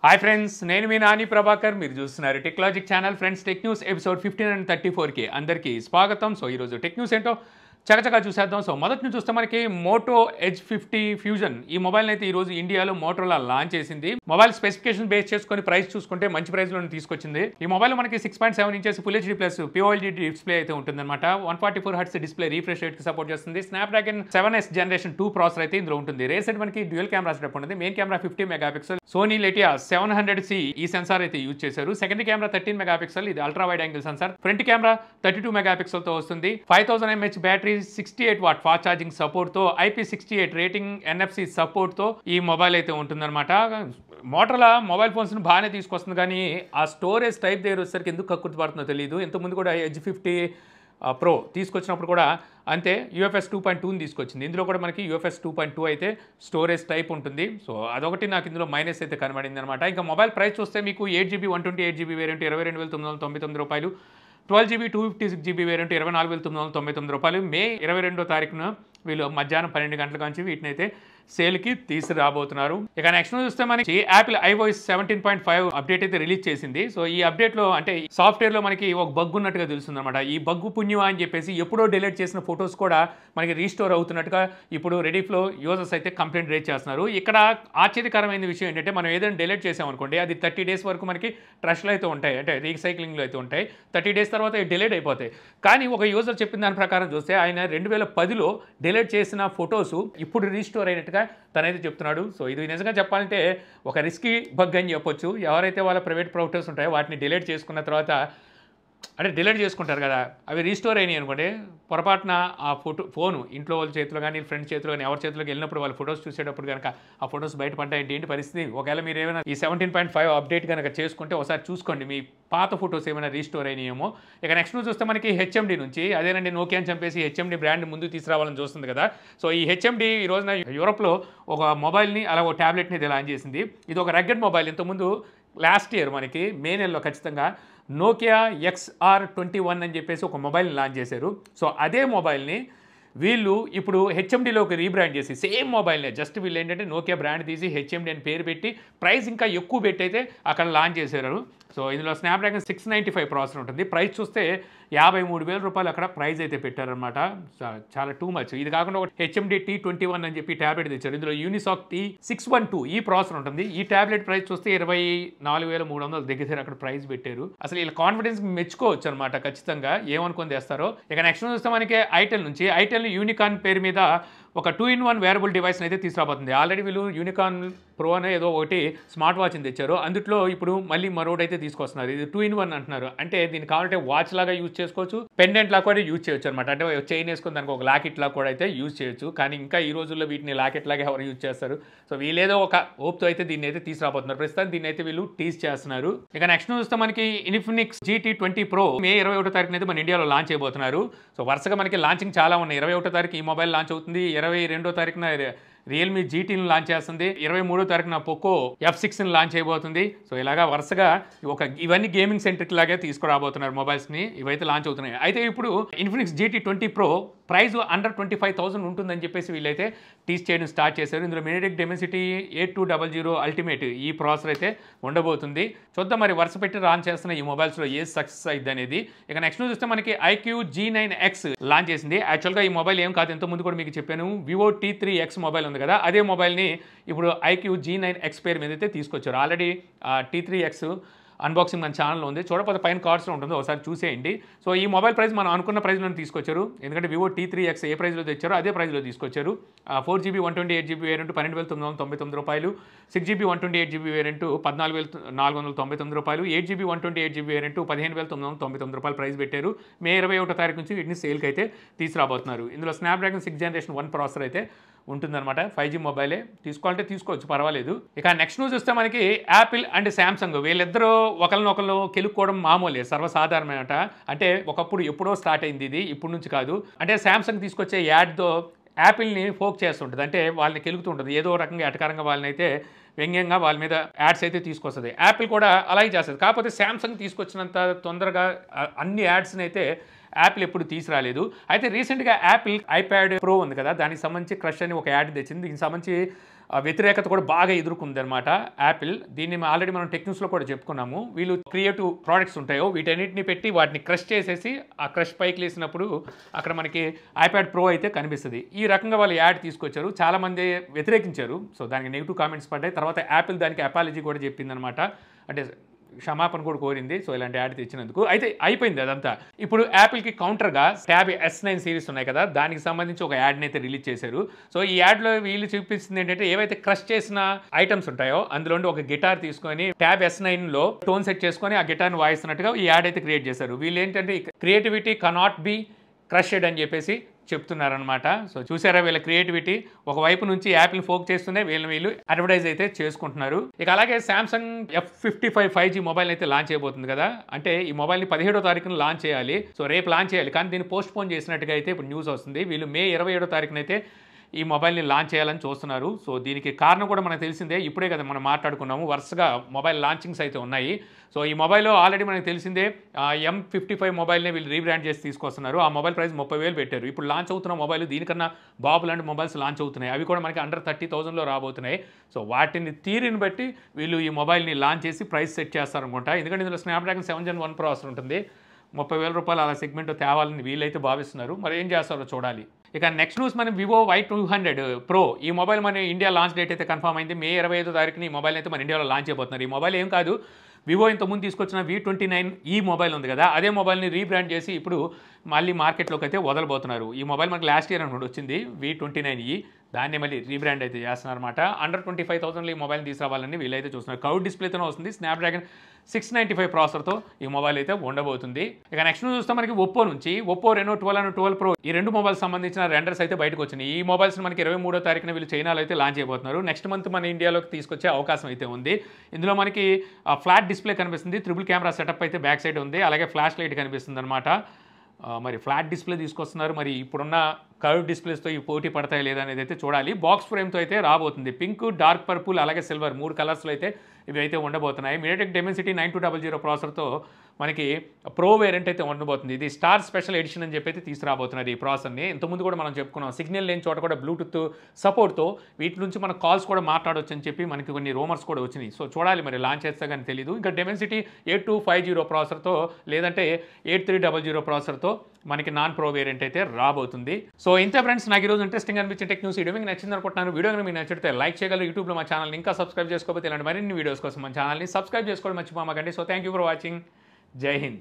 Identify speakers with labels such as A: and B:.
A: Hi friends, నేను మీ నాని ప్రభాకర్. మీరు చూస్తున్నారు Techlogic channel. Friends, tech news episode 1534కి అందరికీ స్వాగతం. సో ఈరోజు టెక్ న్యూస్ ఏంటో చకచకా చూసేద్దాం. సో మొదటి నుంచి చూస్తే మనకి మోటో ఎడ్జ్ 50 ఫ్యూజన్ ఈ మొబైల్ని అయితే ఈరోజు ఇండియాలో మోటోలా లాంచ్ చేసింది. మొబైల్ స్పెసిఫికేషన్ బేస్ చేసుకొని ప్రైస్ చూసుకుంటే మంచి ప్రైస్లో తీసుకొచ్చింది. ఈ మొబైల్ మనకి 6.7 inches full HD plus POLED display అయితే ఉంటుందన్నమాట. 144 హెర్ట్జ్ డిస్ప్లే రీఫ్రెష్ రేట్కి సపోర్ట్ చేస్తుంది. స్నాప్డ్రాగన్ 7S జనరేషన్ 2 ప్రాసెసర్ అయితే ఇందులో ఉంటుంది. రేర్ సైడ్ మనకి డ్యూయల్ కెమెరా సెటప్ ఉంటుంది. Main camera 50 megapixel Sony Lytia 700C ఈ సెన్సార్ అయితే యూజ్ చేశారు. సెకండరీ కెమెరా 13 మెగాపిక్సెల్, ఇది ultra wide angle censor. Front camera 32 megapixel తో వస్తుంది. 5000 mAh battery, 68 watt fast charging support తో, IP68 రేటింగ్, NFC సపోర్ట్ తో ఈ మొబైల్ అయితే ఉంటుందన్నమాట. మోటరోలా మొబైల్ ఫోన్స్ ని బాగానే తీసుకొస్తుంది, కానీ ఆ స్టోరేజ్ టైప్ దగ్గర వచ్చేసరికి ఎందుకు కక్కుర్తి పడుతుందో తెలియదు. ఇంతకుముందు కూడా ఎడ్జ్ 50 ప్రో తీసుకొచ్చినప్పుడు కూడా అంతే UFS 2.2ని తీసుకొచ్చింది. ఇందులో కూడా మనకి UFS 2.2 అయితే స్టోరేజ్ టైప్ ఉంటుంది. సో అదొకటి నాకు ఇందులో మైనస్ అయితే కనబడింది అనమాట. ఇంకా మొబైల్ ప్రైస్ చూస్తే మీకు 8GB 128GB వేరియంట్ 22,999 రూపాయలు, 12GB 256GB వేరియంట్ 24,999 రూపాయలు. మే 22వ తారీఖున వీళ్ళు మధ్యాహ్నం 12 గంటల నుంచి వీటిని అయితే సేల్కి తీసుకురాబోతున్నారు. ఇక నెక్స్ట్ చూస్తే మనకి యాపిల్ iOS 17.5 అప్డేట్ అయితే రిలీజ్ చేసింది. సో ఈ అప్డేట్లో అంటే సాఫ్ట్వేర్లో మనకి ఒక బగ్ ఉన్నట్టుగా తెలుస్తుంది అనమాట. ఈ బగ్ పుణ్యమా అని చెప్పేసి ఎప్పుడో డిలీట్ చేసిన ఫొటోస్ కూడా మనకి రీస్టోర్ అవుతున్నట్టుగా ఇప్పుడు రెడీఫ్లో యూజర్స్ అయితే కంప్లైంట్ రేజ్ చేస్తున్నారు. ఇక్కడ ఆశ్చర్యకరమైన విషయం ఏంటంటే, మనం ఏదైనా డిలీట్ చేసామనుకోండి, అది 30 days వరకు మనకి ట్రష్లో అయితే ఉంటాయి, అంటే రీసైక్లింగ్లో అయితే ఉంటాయి. 30 days తర్వాత డిలీట్ అయిపోతాయి. కానీ ఒక యూజర్ చెప్పిన దాని ప్రకారం చూస్తే ఆయన 2010లో డిలీట్ చేసిన ఫొటోస్ ఇప్పుడు రీస్టోర్ అయినట్టుగా తనైతే చెప్తున్నాడు. సో ఇది నిజంగా చెప్పాలంటే ఒక రిస్కీ బగ్ అని చెప్పొచ్చు. ఎవరైతే వాళ్ళ ప్రైవేట్ ప్రాపర్టీస్ ఉంటాయో వాటిని డిలీట్ చేసుకున్న తర్వాత, అంటే డిలీట్ చేసుకుంటారు కదా, అవి రీస్టోర్ అయినాయి అనుకోండి, పొరపాటున ఆ ఫోను ఇంట్లో వాళ్ళ చేతిలో కానీ ఫ్రెండ్స్ చేతిలో కానీ ఎవరి చేతిలోకి వెళ్ళినప్పుడు వాళ్ళ ఫొటోస్ చూసేటప్పుడు కనుక ఆ ఫొటోస్ బయటపడ్డాయంటే ఏంటి పరిస్థితి? ఒకవేళ మీరు ఏమైనా ఈ 17.5 అప్డేట్ కనుక చేసుకుంటే ఒకసారి చూసుకోండి మీ పాత ఫొటోస్ ఏమైనా రీస్టోర్ అయినాయేమో. ఇక నెక్స్ట్ చూస్తే మనకి HMD నుంచి, అదేనండి నోకియాని చంపేసి HMD బ్రాండ్ ముందుకు తీసుకురావాలని చూస్తుంది కదా. సో ఈ HMD ఈ రోజున యూరోప్లో ఒక మొబైల్ని అలా ఒక ట్యాబ్లెట్ని ఇది లాంచ్ చేసింది. ఇది ఒక రగ్గడ్ మొబైల్. ఇంతకుముందు లాస్ట్ ఇయర్ మనకి మే నెలలో ఖచ్చితంగా నోకియా XR21 అని చెప్పేసి ఒక మొబైల్ని లాంచ్ చేశారు. సో అదే మొబైల్ని వీళ్ళు ఇప్పుడు HMDలోకి రీబ్రాండ్ చేసి సేమ్ మొబైల్నే, జస్ట్ వీళ్ళు ఏంటంటే నోకియా బ్రాండ్ తీసి HMD అని పేరు పెట్టి ప్రైస్ ఇంకా ఎక్కువ పెట్టి అయితే అక్కడ లాంచ్ చేశారు. సో ఇందులో స్నాప్డ్రాగన్ 695 ప్రాసెసర్ ఉంటుంది. ప్రైస్ చూస్తే 53,000 రూపాయలు అక్కడ ప్రైస్ అయితే పెట్టారనమాట. చాలా టూ మచ్. ఇది కాకుండా ఒక HMD T21 అని చెప్పి ట్యాబ్లెట్ తెచ్చారు. ఇందులో యూనిసాక్ T612 ఈ ప్రాసెసర్ ఉంటుంది. ఈ ట్యాబ్లెట్ ప్రైస్ చూస్తే 24,300 దగ్గర అక్కడ ప్రైస్ పెట్టారు. అసలు వీళ్ళ కాన్ఫిడెన్స్ మెచ్చుకోవచ్చు అనమాట. ఖచ్చితంగా ఏమనుకొని తెస్తారో. ఇక నెక్స్ట్ చూస్తే మనకి ఐటెల్ నుంచి, ఐటెల్ యూనికాన్ పేరు మీద ఒక 2-in-1 వేరబుల్ డివైస్ని అయితే తీసుకురాబోతుంది. ఆల్రెడీ వీళ్ళు యూనికాన్ ప్రో అనే ఏదో ఒకటి స్మార్ట్ వాచ్ని తెచ్చారు. అందులో ఇప్పుడు మళ్ళీ మరోటి అయితే తీసుకొస్తున్నారు. ఇది 2-in-1 అంటున్నారు. అంటే దీన్ని కావాలంటే వాచ్ లాగా యూజ్ చేసుకోవచ్చు, పెండెంట్ లాగా కూడా యూజ్ చేయొచ్చు అనమాట. అంటే చైన్ వేసుకుని దానికి ఒక లాకెట్ లాగా కూడా అయితే యూజ్ చేయొచ్చు. కానీ ఇంకా ఈ రోజుల్లో వీటిని లాకెట్ లాగా ఎవరు యూజ్ చేస్తారు? సో వీళ్ళేదో ఒక హోప్తో అయితే దీన్ని అయితే తీసుకురాబోతున్నారు. ప్రస్తుతం దీన్ని అయితే వీళ్ళు టీజ్ చేస్తున్నారు. ఇక నెక్స్ట్ చూస్తే మనకి ఇన్ఫినిక్స్ GT20 Pro మే 21వ తారీఖున అయితే మన ఇండియాలో లాంచ్ అయిపోతున్నారు. సో వరుసగా మనకి లాంచింగ్ చాలా ఉన్నాయి. 21వ తారీఖు ఈ మొబైల్ లాంచ్ అవుతుంది. 22వ తారీఖున రియల్మీ GTని లాంచ్ చేస్తుంది. 23వ తారీఖున పోకో F6ని లాంచ్ అయిపోతుంది. సో ఇలాగా వరుసగా ఇవన్నీ గేమింగ్ సెంట్రిక్ లాగే తీసుకురాబోతున్నారు మొబైల్స్ని. ఇవైతే లాంచ్ అవుతున్నాయి. అయితే ఇప్పుడు Infinix GT20 Pro price under 25,000 ఉంటుందని చెప్పేసి వీళ్ళైతే టీస్ చేయడం స్టార్ట్ చేశారు. ఇందులో MediaTek Dimensity 8200 అల్టిమేట్ ఈ ప్రాసెసర్ అయితే ఉండబోతుంది. చూద్దాం మరి వరుస పెట్టి లాంచ్ చేస్తున్న ఈ మొబైల్స్లో ఏ సక్సెస్ అయింది అనేది. ఇక నెక్స్ట్ చూస్తే మనకి IQ G9X లాంచ్ చేసింది. యాక్చువల్గా ఈ మొబైల్ ఏం కాదు, ఎంతోముందు కూడా మీకు చెప్పాను, Vivo T3X మొబైల్ ఉంది కదా, అదే మొబైల్ని ఇప్పుడు IQ G9X పేరు మీద అయితే తీసుకొచ్చారు. ఆల్రెడీ T3X అన్బాక్సింగ్ మన ఛానల్లో ఉంది, చూడకపోతే పైన కార్డ్స్లో ఉంటుంది, ఒకసారి చూసేయండి. సో ఈ మొబైల్ ప్రైస్ మనం అనుకున్న ప్రైస్లో తీసుకొచ్చారు. ఎందుకంటే Vivo T3X ఏ ప్రైస్లో తెచ్చారో అదే ప్రైస్లో తీసుకొచ్చారు. 4GB 128GB వేరియంట్ 12,999 రూపాయలు, 6GB 128GB వేరియంట్ 14,499 రూపాయలు, 8GB 128GB వేరియంట్ 15,999 రూపాయలు ప్రైస్ పెట్టారు. మే 21వ తారీఖు నుంచి వీటిని సేల్కి అయితే తీసుకురాబోతున్నారు. ఇందులో స్నాప్డ్రాగన్ 6th Generation 1 ప్రాసెసర్ అయితే ఉంటుందన్నమాట. 5G మొబైలే, తీసుకోవాలంటే తీసుకోవచ్చు, పర్వాలేదు. ఇక నెక్స్ట్ న్యూస్ వస్తే మనకి యాపిల్ అండ్ శాంసంగ్ వీళ్ళిద్దరూ ఒకరినొకరు కెలుక్కోవడం మామూలే, సర్వసాధారణమేనట. అంటే ఒకప్పుడు ఎప్పుడో స్టార్ట్ అయింది ఇది, ఇప్పుడు నుంచి కాదు. అంటే శాంసంగ్ తీసుకొచ్చే యాడ్తో యాపిల్ని ఫోక్ చేస్తుంటుంది, అంటే వాళ్ళని కెలుగుతుంటుంది. ఏదో రకంగా ఎటకారంగా వాళ్ళని అయితే వ్యంగ్యంగా వాళ్ళ మీద యాడ్స్ అయితే తీసుకొస్తుంది. యాపిల్ కూడా అలాగే చేస్తుంది. కాకపోతే శాంసంగ్ తీసుకొచ్చినంత తొందరగా అన్ని యాడ్స్ని అయితే యాపిల్ ఎప్పుడు తీసుకురాలేదు. అయితే రీసెంట్గా యాపిల్ iPad Pro ఉంది కదా, దానికి సంబంధించి క్రష్ అని ఒక యాడ్ తెచ్చింది. దీనికి సంబంధించి వ్యతిరేకత కూడా బాగా ఎదుర్కొందనమాట యాపిల్. దీన్ని ఆల్రెడీ మనం టెక్ న్యూస్లో కూడా చెప్పుకున్నాము. వీళ్ళు క్రియేటివ్ ప్రోడక్ట్స్ ఉంటాయో వీటన్నిటిని పెట్టి వాటిని క్రష్ చేసేసి ఆ క్రష్ పైకి లేసినప్పుడు అక్కడ మనకి ఐప్యాడ్ ప్రో అయితే కనిపిస్తుంది. ఈ రకంగా వాళ్ళు యాడ్ తీసుకొచ్చారు. చాలామంది వ్యతిరేకించారు. సో దానికి నెగిటివ్ కామెంట్స్ పడ్డాయి. తర్వాత యాపిల్ దానికి అపాలజీ కూడా చెప్పిందనమాట. అంటే క్షమాపణ కూడా కోరింది. సో ఇలాంటి యాడ్ తెచ్చినందుకు అయితే అయిపోయింది అదంతా. ఇప్పుడు యాపిల్కి కౌంటర్గా ట్యాబ్ S9 సిరీస్ ఉన్నాయి కదా, దానికి సంబంధించి ఒక యాడ్ని అయితే రిలీజ్ చేశారు. సో ఈ యాడ్లో వీళ్ళు చూపిస్తుంది ఏంటంటే ఏవైతే క్రష్ చేసిన ఐటమ్స్ ఉంటాయో అందులో ఒక గిటార్ తీసుకొని ట్యాబ్ S9లో టోన్ సెట్ చేసుకొని ఆ గిటార్ని వాయిస్తున్నట్టుగా ఈ యాడ్ అయితే క్రియేట్ చేశారు. వీళ్ళు ఏంటంటే క్రియేటివిటీ కెనాట్ బి క్రష్డ్ అని చెప్పేసి చెప్తున్నారనమాట. సో చూసారా వీళ్ళ క్రియేటివిటీ ఒకవైపు నుంచి యాపిల్ ఫోక్ చేస్తూనే వీళ్ళు అడ్వర్టైజ్ అయితే చేసుకుంటున్నారు. ఇక అలాగే సామ్సంగ్ F55 5G మొబైల్ అయితే లాంచ్ చేయబోతుంది కదా. అంటే ఈ మొబైల్ని 17వ తారీఖున లాంచ్ చేయాలి. సో రేపు లాంచ్ చేయాలి, కానీ దీన్ని పోస్ట్ పోన్ చేసినట్టుగా అయితే ఇప్పుడు న్యూస్ వస్తుంది. వీళ్ళు మే 27వ తారీఖున అయితే ఈ మొబైల్ని లాంచ్ చేయాలని చూస్తున్నారు. సో దీనికి కారణం కూడా మనకు తెలిసిందే. ఇప్పుడే కదా మనం మాట్లాడుకున్నాము, వరుసగా మొబైల్ లాంచింగ్స్ అయితే ఉన్నాయి. సో ఈ మొబైల్ ఆల్రెడీ మనకు తెలిసిందే M55 మొబైల్ని వీళ్ళు రీబ్రాండ్ చేసి తీసుకొస్తున్నారు. ఆ మొబైల్ ప్రైస్ 30,000 పెట్టారు. ఇప్పుడు లాంచ్ అవుతున్న మొబైల్ దీనికన్నా బాబు లాంటి మొబైల్స్ లాంచ్ అవుతున్నాయి. అవి కూడా మనకి అండర్ 30,000లో రాబోతున్నాయి. సో వాటిని తీరిని బట్టి వీళ్ళు ఈ మొబైల్ని లాంచ్ చేసి ప్రైస్ సెట్ చేస్తారనుకుంటా. ఎందుకంటే ఇందులో స్నాప్డ్రాగన్ 7 Gen 1 ప్రాసెసర్ ఉంటుంది. 30,000 రూపాయలు అలా సెగ్మెంట్ తేవాలని వీళ్ళైతే భావిస్తున్నారు. మరి ఏం చేస్తారో చూడాలి. ఇక నెక్స్ట్ న్యూస్ మనం వివో Y200 Pro ఈ మొబైల్ మన ఇండియా లాంచ్ డేట్ అయితే కన్ఫర్మ్ అయింది. మే 25వ తారీఖున ఈ మొబైల్ అయితే మన ఇండియాలో లాంచ్ చేయబోతున్నారు. ఈ మొబైల్ ఏం కాదు, వివో ఇంతకుముందు తీసుకొచ్చిన V29 ఈ మొబైల్ ఉంది కదా, అదే మొబైల్ని రీబ్రాండ్ చేసి ఇప్పుడు మళ్ళీ మార్కెట్లోకి అయితే వదలబోతున్నారు. ఈ మొబైల్ మనకి లాస్ట్ ఇయర్ అనుకుంటూ వచ్చింది V29E, దాన్ని మళ్ళీ రీబ్రాండ్ అయితే చేస్తున్నారు అనమాట. అండర్ 25,000లో ఈ మొబైల్ తీసుకురావాలని వీళ్ళైతే చూస్తున్నారు. కర్వ్ డిస్ప్లేతోనే వస్తుంది. స్నాప్డ్రాగన్ 695 ప్రాసెసర్తో ఈ మొబైల్ అయితే ఉండబోతుంది. ఇక నెక్స్ట్ చూస్తే మనకి ఒప్పో నుంచి ఒప్పో రెనో 12 అండ్ 12 Pro ఈ రెండు మొబైల్స్ సంబంధించిన రెండర్స్ అయితే బయటకు వచ్చినాయి. ఈ మొబైల్స్ మనకి 23వ తారీఖున వీళ్ళు చైనాలో అయితే లాంచ్ చేయబోతున్నారు. నెక్స్ట్ మంత్ మన ఇండియాలోకి తీసుకొచ్చే అవకాశం అయితే ఉంది. ఇందులో మనకి ఫ్లాట్ డిస్ప్లే కనిపిస్తుంది, ట్రిపుల్ కెమెరా సెటప్ అయితే బ్యాక్ సైడ్ ఉంది, అలాగే ఫ్లాష్ లైట్ కనిపిస్తుంది అనమాట. మరి ఫ్లాట్ డిస్ప్లే తీసుకొస్తున్నారు. మరి ఇప్పుడున్న కర్వ్ డిస్ప్లేస్తో ఈ పోటీ పడతాయి లేదా అనేది అయితే చూడాలి. బాక్స్ ఫ్రేమ్తో అయితే రాబోతుంది. పింక్, డార్క్ పర్పుల్ అలాగే సిల్వర్ 3 కలర్స్లో అయితే ఇవి అయితే ఉండబోతున్నాయి. మీడియాటెక్ డెమెన్సిటీ 9200 ప్రాసెసర్తో మనకి ప్రో వేరియంట్ అయితే ఉండబోతుంది. ఇది స్టార్ స్పెషల్ ఎడిషన్ అని చెప్పి అయితే తీసుకురాబోతున్నారు ఈ ప్రాసెసర్ని. ఇంతకుముందు కూడా మనం చెప్పుకున్నాం, సిగ్నల్ లేని చోట కూడా బ్లూటూత్ సపోర్ట్తో వీటి నుంచి మన కాల్స్ కూడా మాట్లాడవచ్చు అని చెప్పి మనకి కొన్ని రూమర్స్ కూడా వచ్చినాయి. సో చూడాలి మరి లాంచ్ చేస్తే కానీ తెలియదు. ఇంకా డెమెన్సిటీ 8250 ప్రాసెసర్తో లేదంటే 8300 ప్రాసెసర్తో మనకి నాన్ ప్రో వేరియంట్ అయితే రాబోతుంది. సో ఇంతే ఫ్రెండ్స్, నాకు ఈరోజు ఇంట్రెస్టింగ్ అనిపించిన టెక్ న్యూస్ వీడియో మీకు నచ్చింది అనుకుంటున్నాను. వీడియో మీకు నచ్చితే లైక్ చేయగలరు. యూట్యూబ్లో మా ఛానల్ని ఇంకా సబ్స్క్రైబ్ చేసుకోకపోతే ఇలాంటి మరిన్ని వీడియోస్ కోసం మన ఛానల్ని సబ్స్క్రైబ్ చేసుకోవడం మర్చిపోమాకండి. So thank you for watching. జై హింద్.